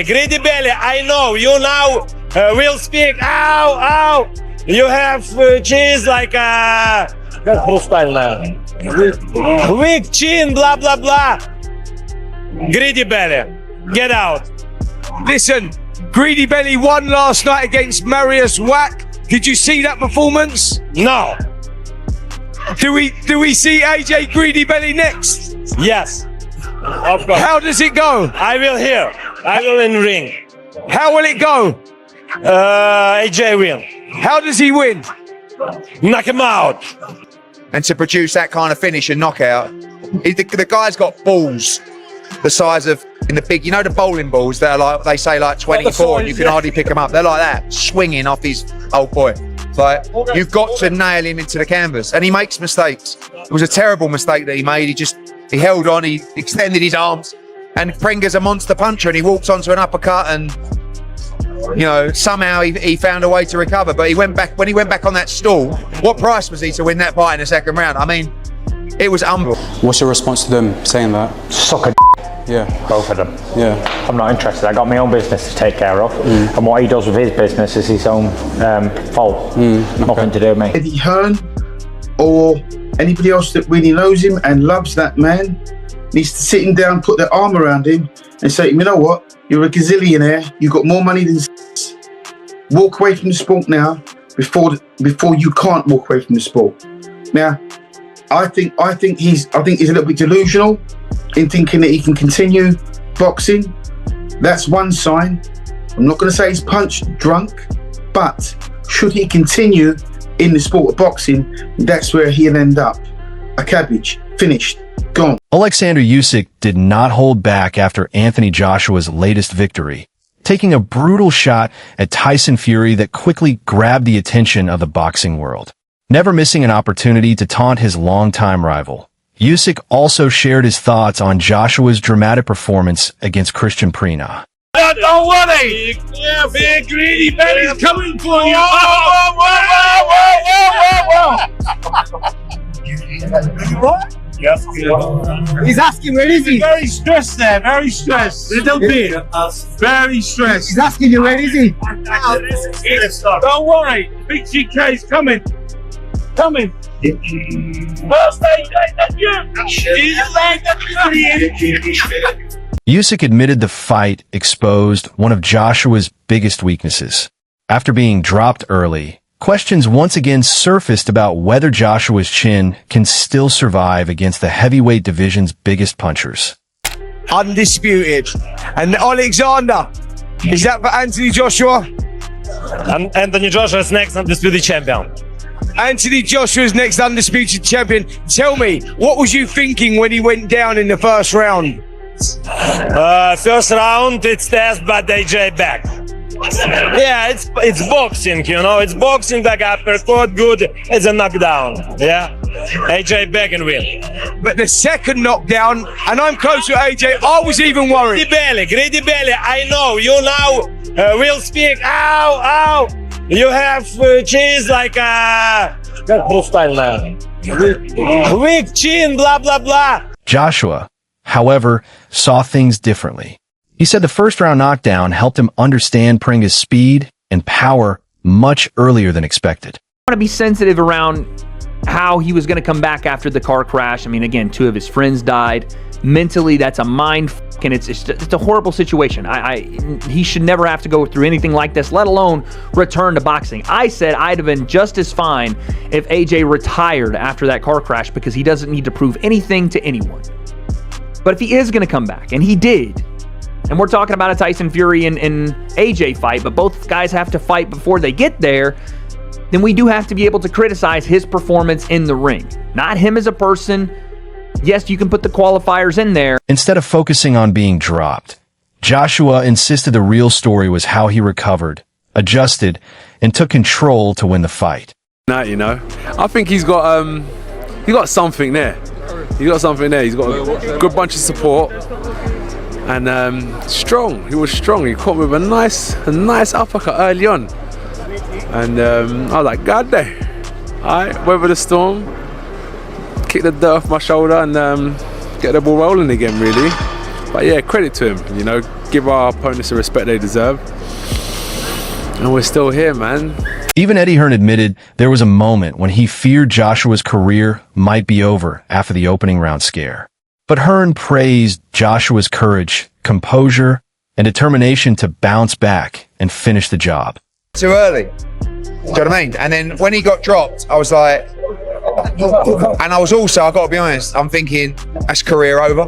greedy belly. I know you now will speak. Ow, ow. You have cheese like a weak chin, blah blah blah. Greedy belly, get out. Listen, Greedy Belly won last night against Marius Wack. Did you see that performance? No. Do we see AJ Greedy Belly next? Yes. Of course. How does it go? I will hear. I will in ring. How will it go? AJ win. How does he win? Knock him out. And to produce that kind of finish and knockout, the guy's got balls the size of, in the big, you know the bowling balls that are like, they say like 24 and you can hardly pick them up. They're like that, swinging off his old boy. It's like, you've got to nail him into the canvas. And he makes mistakes. It was a terrible mistake that he made. He held on, he extended his arms. And Prenga's a monster puncher and he walks onto an uppercut and, you know, somehow he found a way to recover. But when he went back on that stool, what price was he to win that fight in the second round? I mean, it was unbelievable. What's your response to them saying that? Suck a Yeah. both of them. Yeah. I'm not interested. I got my own business to take care of, and what he does with his business is his own fault. Nothing to do with me. Eddie Hearn or anybody else that really knows him and loves that man needs to sit him down, put their arm around him and say, you know what, you're a gazillionaire, you've got more money than walk away from the sport now before you can't walk away from the sport. Now, I think he's a little bit delusional in thinking that he can continue boxing. That's one sign. I'm not going to say he's punch drunk, but should he continue in the sport of boxing, that's where he'll end up. A cabbage, finished, gone. Oleksandr Usyk did not hold back after Anthony Joshua's latest victory, taking a brutal shot at Tyson Fury that quickly grabbed the attention of the boxing world, never missing an opportunity to taunt his longtime rival. Usyk also shared his thoughts on Joshua's dramatic performance against Christian Prenga. Don't worry! Yeah, big Greedy Belly's coming for you! Yes. He's asking where is he? Very stressed there, very stressed. Little bit. Very stressed. He's asking you where is he? Don't worry, Big GK's coming. Coming. First AJ, then you. Usyk admitted the fight exposed one of Joshua's biggest weaknesses. After being dropped early, questions once again surfaced about whether Joshua's chin can still survive against the heavyweight division's biggest punchers. Undisputed. And Alexander, is that for Anthony Joshua? And Anthony Joshua is next undisputed champion. Anthony Joshua's next undisputed champion. Tell me, what was you thinking when he went down in the first round? First round, it's test, but AJ back. Yeah, it's boxing, you know. It's boxing, like uppercut, good. It's a knockdown. Yeah, AJ back and win. But the second knockdown, and I'm close to AJ, I was even worried. Greedy belly. I know you now will speak. Ow, ow. You have cheese like a weak chin, blah blah blah. Joshua, however, saw things differently. He said the first-round knockdown helped him understand Prenga's speed and power much earlier than expected. I want to be sensitive around how he was going to come back after the car crash. I mean, again, 2 of his friends died. Mentally, that's a mind f***, and it's a horrible situation. He should never have to go through anything like this, let alone return to boxing. I said I'd have been just as fine if AJ retired after that car crash because he doesn't need to prove anything to anyone. But if he is going to come back, and he did, and we're talking about a Tyson Fury and AJ fight, but both guys have to fight before they get there, then we do have to be able to criticize his performance in the ring. Not him as a person. Yes, you can put the qualifiers in there. Instead of focusing on being dropped, Joshua insisted the real story was how he recovered, adjusted, and took control to win the fight. You know, I think he's got something there. He's got something there. He's got a good bunch of support. And strong. He was strong. He caught me with a nice uppercut early on. And I was like, God damn. Alright, weather the storm, kick the dirt off my shoulder and get the ball rolling again, really. But yeah, credit to him, you know, give our opponents the respect they deserve. And we're still here, man. Even Eddie Hearn admitted there was a moment when he feared Joshua's career might be over after the opening round scare. But Hearn praised Joshua's courage, composure, and determination to bounce back and finish the job. Too early. Do you know what I mean? And then when he got dropped, I was like, and I was also, I've got to be honest, I'm thinking, that's career over.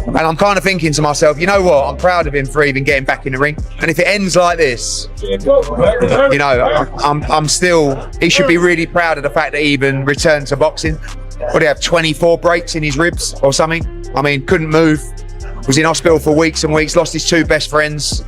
And I'm kind of thinking to myself, you know what, I'm proud of him for even getting back in the ring. And if it ends like this, you know, I'm still, he should be really proud of the fact that he even returned to boxing. What did he have, 24 breaks in his ribs or something? I mean, couldn't move, was in hospital for weeks and weeks, lost his two best friends.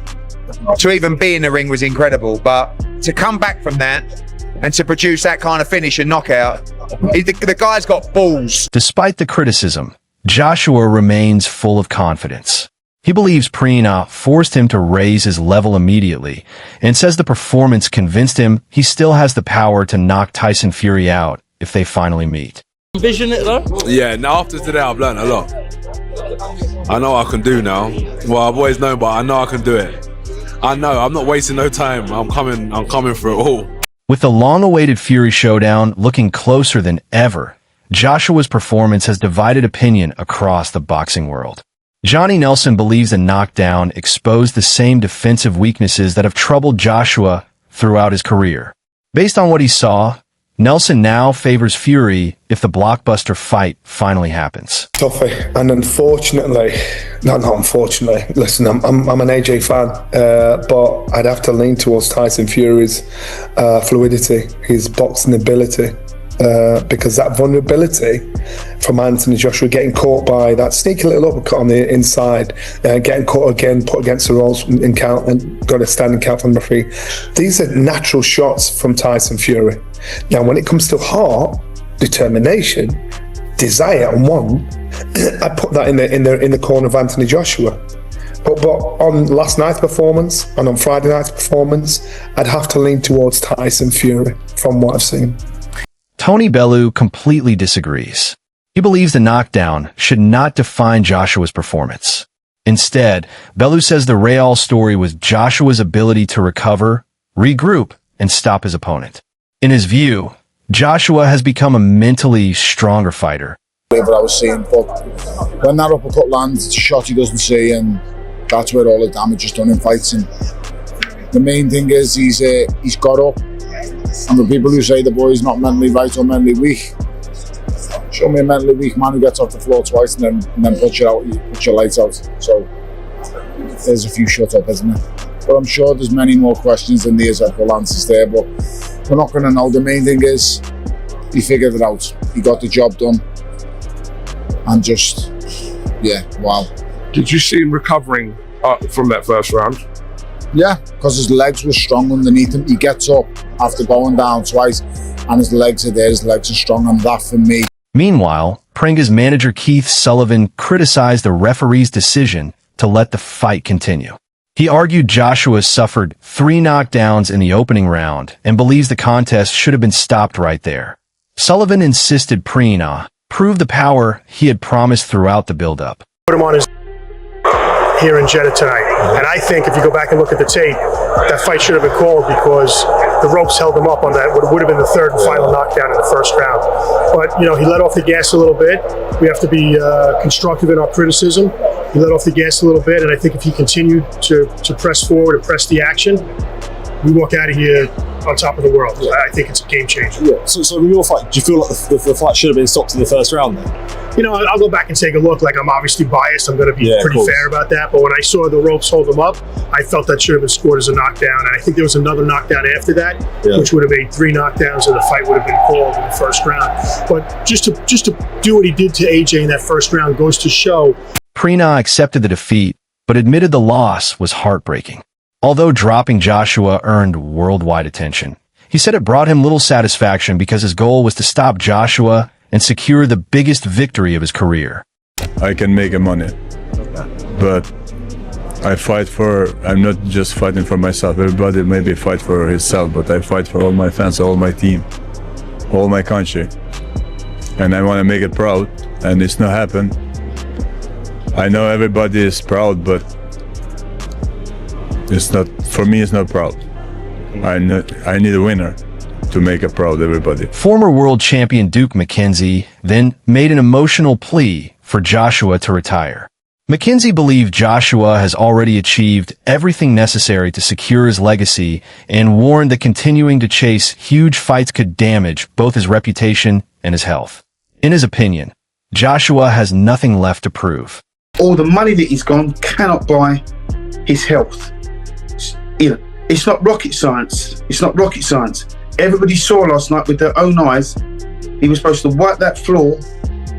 To even be in the ring was incredible, but to come back from that and to produce that kind of finish and knockout, the guy's got balls. Despite the criticism, Joshua remains full of confidence. He believes Prenga forced him to raise his level immediately and says the performance convinced him he still has the power to knock Tyson Fury out if they finally meet. Envision it though? Yeah, now after today I've learned a lot. I know what I can do now. Well, I've always known, but I know I can do it. I know, I'm not wasting no time. I'm coming for it all. With the long-awaited Fury showdown looking closer than ever, Joshua's performance has divided opinion across the boxing world. Johnny Nelson believes the knockdown exposed the same defensive weaknesses that have troubled Joshua throughout his career. Based on what he saw, Nelson now favors Fury if the blockbuster fight finally happens. Toughy, and unfortunately, not unfortunately, listen, I'm an AJ fan, but I'd have to lean towards Tyson Fury's fluidity, his boxing ability, because that vulnerability from Anthony Joshua, getting caught by that sneaky little uppercut on the inside, getting caught again, put against the ropes in count, and got a standing count from the referee. These are natural shots from Tyson Fury. Now, when it comes to heart, determination, desire, and want, I put that in the corner of Anthony Joshua. But on last night's performance and on Friday night's performance, I'd have to lean towards Tyson Fury from what I've seen. Tony Bellew completely disagrees. He believes the knockdown should not define Joshua's performance. Instead, Bellew says the Real story was Joshua's ability to recover, regroup, and stop his opponent. In his view, Joshua has become a mentally stronger fighter. Whatever I was seeing, but when that uppercut lands, it's a shot he doesn't see, and that's where all the damage is done in fights. And the main thing is he's got up, and the people who say the boy's not mentally right or mentally weak, show me a mentally weak man who gets off the floor twice and then puts your lights out. So there's a few shut up, isn't it? But I'm sure there's many more questions than there's actual answers there, but we're not going to know. The main thing is he figured it out. He got the job done. And just, yeah, wow. Did you see him recovering from that first round? Yeah, because his legs were strong underneath him. He gets up after going down twice, and his legs are there. His legs are strong, and that for me. Meanwhile, Prenga's manager Keith Sullivan criticized the referee's decision to let the fight continue. He argued Joshua suffered 3 knockdowns in the opening round and believes the contest should have been stopped right there. Sullivan insisted Prenga prove the power he had promised throughout the build-up. Put him on his here in Jeddah tonight, and I think if you go back and look at the tape, that fight should have been called because the ropes held him up on that what would have been the third and final knockdown in the first round. But you know, he let off the gas a little bit. We have to be constructive in our criticism. He let off the gas a little bit, and I think if he continued to press forward and press the action, we walk out of here on top of the world. I think it's a game changer. Yeah. So with your fight, do you feel like the fight should have been stopped in the first round then? You know, I'll go back and take a look. Like, I'm obviously biased. I'm going to be pretty fair about that. But when I saw the ropes hold him up, I felt that should have been scored as a knockdown. And I think there was another knockdown after that, which would have made 3 knockdowns, and the fight would have been called in the first round. But just to do what he did to AJ in that first round goes to show. Prenga accepted the defeat, but admitted the loss was heartbreaking. Although dropping Joshua earned worldwide attention, he said it brought him little satisfaction because his goal was to stop Joshua and secure the biggest victory of his career. I can make money, but I'm not just fighting for myself. Everybody maybe fight for himself, but I fight for all my fans, all my team, all my country. And I want to make it proud, and it's not happened. I know everybody is proud, but It's not, for me, it's not proud. I need a winner to make it proud everybody. Former world champion Duke McKenzie then made an emotional plea for Joshua to retire. McKenzie believed Joshua has already achieved everything necessary to secure his legacy and warned that continuing to chase huge fights could damage both his reputation and his health. In his opinion, Joshua has nothing left to prove. All the money that he's gone cannot buy his health. You know, it's not rocket science. It's not rocket science. Everybody saw last night with their own eyes. He was supposed to wipe that floor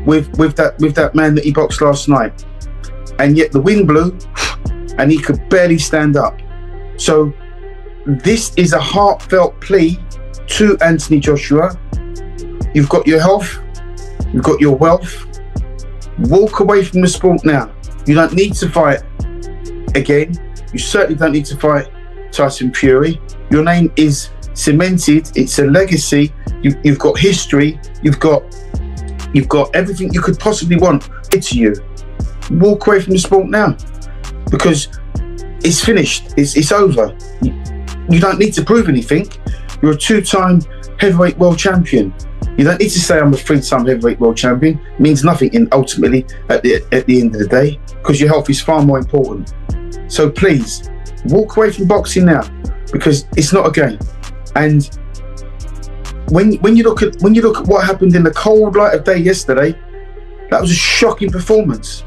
with that man that he boxed last night, and yet the wind blew, and he could barely stand up. So this is a heartfelt plea to Anthony Joshua. You've got your health, you've got your wealth. Walk away from the sport now. You don't need to fight again. You certainly don't need to fight Tyson Fury. Your name is cemented. It's a legacy. You've got history. You've got everything you could possibly want. It's you. Walk away from the sport now, because it's finished. It's over. You don't need to prove anything. You're a two-time heavyweight world champion. You don't need to say I'm a three-time heavyweight world champion. It means nothing ultimately at the end of the day, because your health is far more important. So please, walk away from boxing now, because it's not a game. And when you look at what happened in the cold light of day yesterday, that was a shocking performance.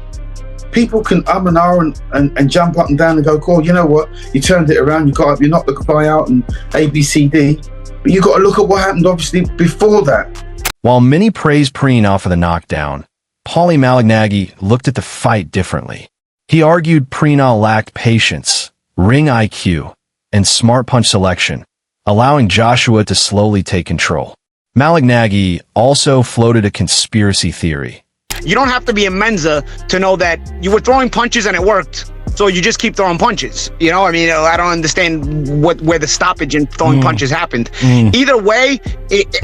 People can and ah and jump up and down and go, "Cool, you know what? You turned it around. You got up. You knocked the guy out, and A, B, C, D." But you got to look at what happened, obviously, before that. While many praised Prenga for the knockdown, Paulie Malignaggi looked at the fight differently. He argued Prenga lacked patience, ring IQ, and smart punch selection, allowing Joshua to slowly take control. Malignaggi also floated a conspiracy theory. You don't have to be a Mensa to know that you were throwing punches and it worked. So you just keep throwing punches. You know, I mean, I don't understand where the stoppage in throwing punches happened. Either way,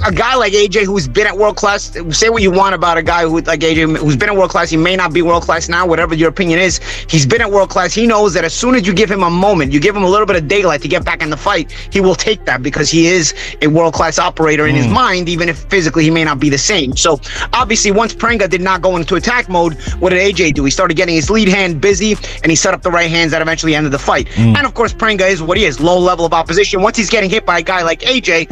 a guy like AJ who's been at world class, say what you want about a guy who like AJ who's been at world class, he may not be world class now, whatever your opinion is, he's been at world class. He knows that as soon as you give him a moment, you give him a little bit of daylight to get back in the fight, he will take that, because he is a world class operator in his mind, even if physically he may not be the same. So obviously once Prenga did not go into attack mode, what did AJ do? He started getting his lead hand busy, and he set up the right hands that eventually ended the fight. And of course Prenga is what he is, low level of opposition. Once he's getting hit by a guy like AJ,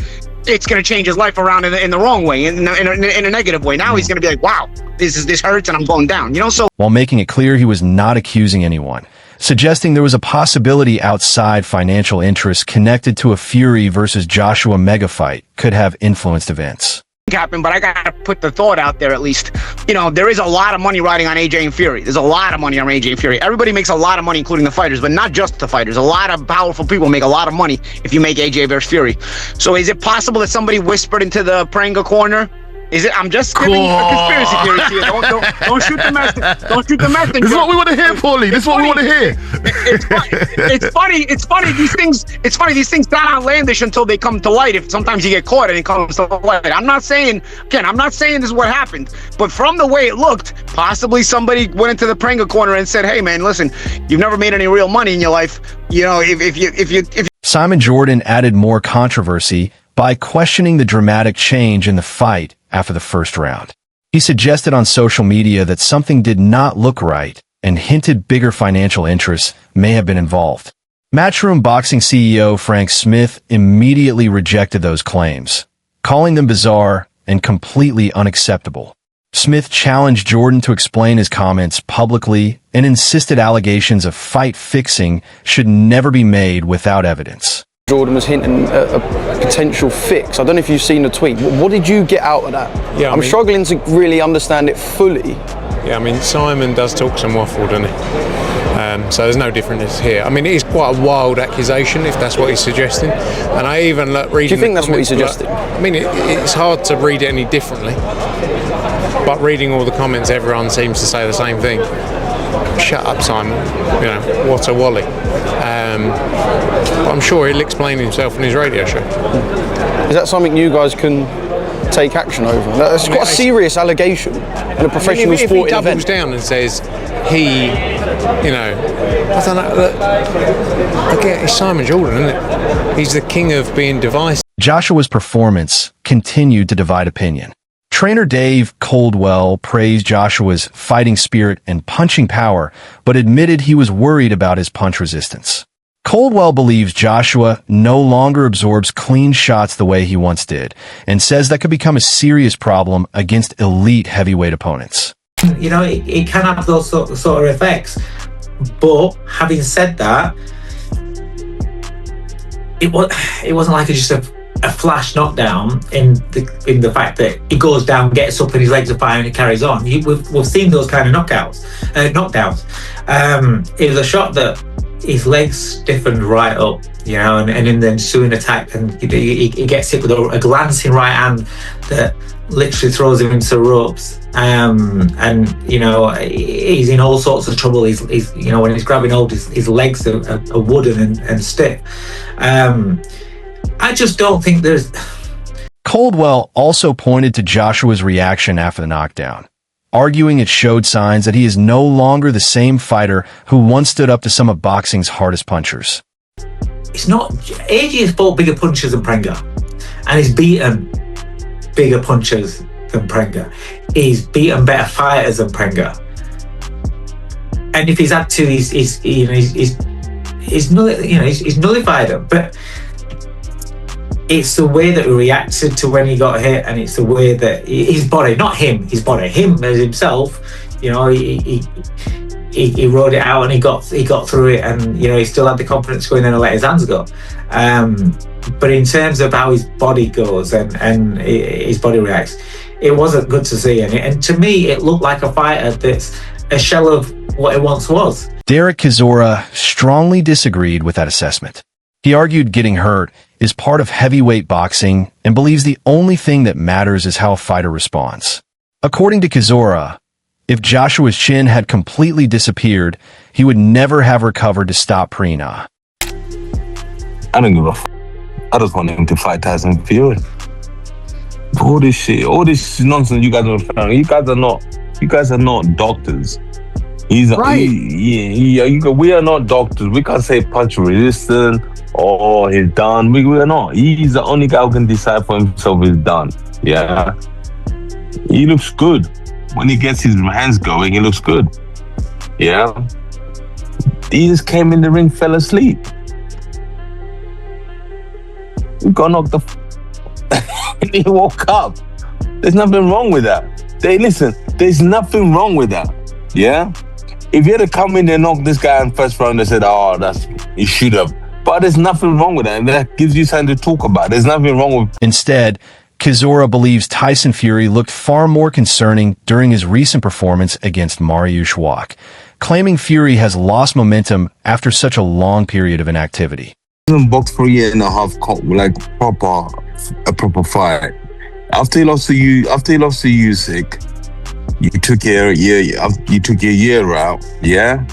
it's going to change his life around in the wrong way, in a negative way. Now he's going to be like, wow, this hurts and I'm going down, you know? So while making it clear he was not accusing anyone, suggesting there was a possibility outside financial interests connected to a Fury versus Joshua mega fight could have influenced events. Happen, but I gotta put the thought out there at least. You know, there is a lot of money riding on AJ and Fury. There's a lot of money on AJ and Fury. Everybody makes a lot of money, including the fighters, but not just the fighters. A lot of powerful people make a lot of money if you make AJ versus Fury. So is it possible that somebody whispered into the Prenga corner? Is it? I'm just giving a conspiracy theory to you. Don't shoot the messenger. Don't shoot the messenger. This is what we want to hear, Paulie. This is what we want to hear. It's funny. These things sound outlandish until they come to light. If sometimes you get caught and it comes to light. I'm not saying this is what happened, but from the way it looked, possibly somebody went into the Prenga corner and said, "Hey, man, listen, you've never made any real money in your life. You know, if you." Simon Jordan added more controversy by questioning the dramatic change in the fight after the first round. He suggested on social media that something did not look right and hinted bigger financial interests may have been involved. Matchroom Boxing CEO Frank Smith immediately rejected those claims, calling them bizarre and completely unacceptable. Smith challenged Jordan to explain his comments publicly and insisted allegations of fight fixing should never be made without evidence. Jordan was hinting at a potential fix. I don't know if you've seen the tweet. What did you get out of that? Yeah, I'm struggling to really understand it fully. Yeah, I mean, Simon does talk some waffle, doesn't he? So there's no difference here. I mean, it is quite a wild accusation, if that's what he's suggesting. And I even reading. Do you think that's what he's suggesting? I mean, it's hard to read it any differently. But reading all the comments, everyone seems to say the same thing. Shut up, Simon. You know, what a wally. But I'm sure he'll explain himself in his radio show. Is that something you guys can take action over? That's quite a serious allegation in a professional if sporting he doubles event. down and says he You know, I don't know. Look, again, it's Simon Jordan, isn't it? He's the king of being divisive. Joshua's performance continued to divide opinion. Trainer Dave Coldwell praised Joshua's fighting spirit and punching power, but admitted he was worried about his punch resistance. Coldwell believes Joshua no longer absorbs clean shots the way he once did, and says that could become a serious problem against elite heavyweight opponents. You know, it can have those sort of effects. But having said that, it wasn't like just a flash knockdown in the fact that he goes down, gets up, and his legs are fine, and he carries on. We've seen those kind of knockdowns. It was a shot that his legs stiffened right up, you know, and in the ensuing attack, and he gets hit with a glancing right hand that literally throws him into the ropes. And you know, he's in all sorts of trouble. He's you know, when he's grabbing hold, his legs are wooden and stiff. I just don't think there's... Coldwell also pointed to Joshua's reaction after the knockdown, arguing it showed signs that he is no longer the same fighter who once stood up to some of boxing's hardest punchers. It's not... AJ has fought bigger punchers than Prenga, and he's beaten bigger punchers than Prenga. He's beaten better fighters than Prenga. And if he's had to, he's nullified him. But it's the way that he reacted to when he got hit, and it's the way that his body, not him, his body, him as himself, you know, he rode it out and he got through it, and you know, he still had the confidence to go in and let his hands go. But in terms of how his body goes and his body reacts, it wasn't good to see, and to me, it looked like a fighter that's a shell of what it once was. Derek Chisora strongly disagreed with that assessment. He argued getting hurt is part of heavyweight boxing and believes the only thing that matters is how a fighter responds. According to Chisora, if Joshua's chin had completely disappeared, he would never have recovered to stop Prenga. I don't give a f***. I just want him to fight Tyson Fury. All this shit, all this nonsense you guys are found. You guys are not doctors. He's right. We are not doctors. We can't say punch resistant or he's done. We are not. He's the only guy who can decide for himself he's done. Yeah. He looks good. When he gets his hands going, he looks good. Yeah. He just came in the ring, fell asleep. He got knocked the and he woke up. There's nothing wrong with that. Listen, there's nothing wrong with that. Yeah? If you had to come in and knock this guy in first round, they said, you should have. But there's nothing wrong with that. And that gives you something to talk about. There's nothing wrong with... Instead, Chisora believes Tyson Fury looked far more concerning during his recent performance against Mariusz Wach, claiming Fury has lost momentum after such a long period of inactivity. He hasn't boxed for a year and a half, like a proper fight. After he lost to Usyk, you took your year out, yeah?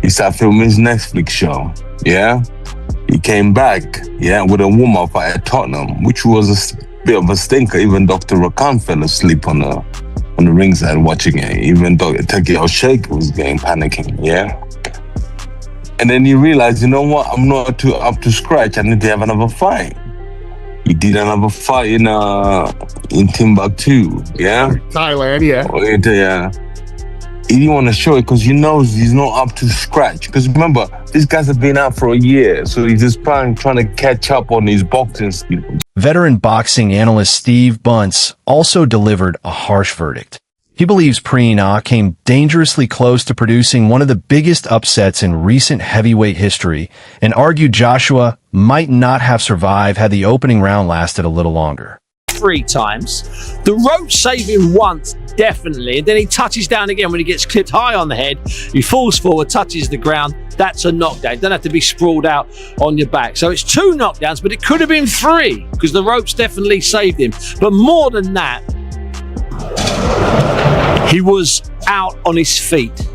He started filming his Netflix show, yeah? He came back, yeah, with a warm-up fight at Tottenham, which was a bit of a stinker. Even Dr. Rakan fell asleep on the ringside watching it. Even Takeo Sheikh was panicking, yeah? And then you realize, you know what, I'm not too up to scratch. I need to have another fight. He did another fight in Timbuktu, yeah? Thailand, yeah. Yeah. He didn't want to show it because he knows he's not up to scratch. Because remember, these guys have been out for a year, so he's just trying to catch up on his boxing skills. Veteran boxing analyst Steve Bunce also delivered a harsh verdict. He believes Prenga came dangerously close to producing one of the biggest upsets in recent heavyweight history, and argued Joshua might not have survived had the opening round lasted a little longer. 3 times. The rope saved him once, definitely, and then he touches down again when he gets clipped high on the head. He falls forward, touches the ground. That's a knockdown. Don't have to be sprawled out on your back. So it's 2 knockdowns, but it could have been 3 because the ropes definitely saved him. But more than that, he was out on his feet.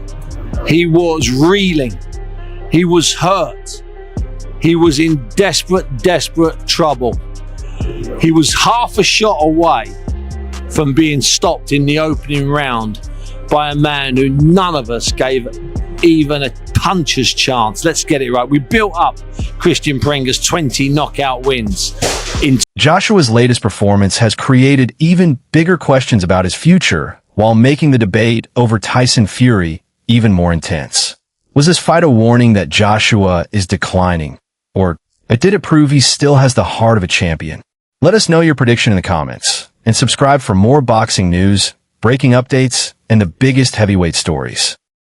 He was reeling. He was hurt. He was in desperate trouble. He was half a shot away from being stopped in the opening round by a man who none of us gave even a puncher's chance. Let's get it right. We built up Christian Prenga's 20 knockout wins. Joshua's latest performance has created even bigger questions about his future, while making the debate over Tyson Fury even more intense. Was this fight a warning that Joshua is declining? Or did it prove he still has the heart of a champion? Let us know your prediction in the comments, and subscribe for more boxing news, breaking updates, and the biggest heavyweight stories.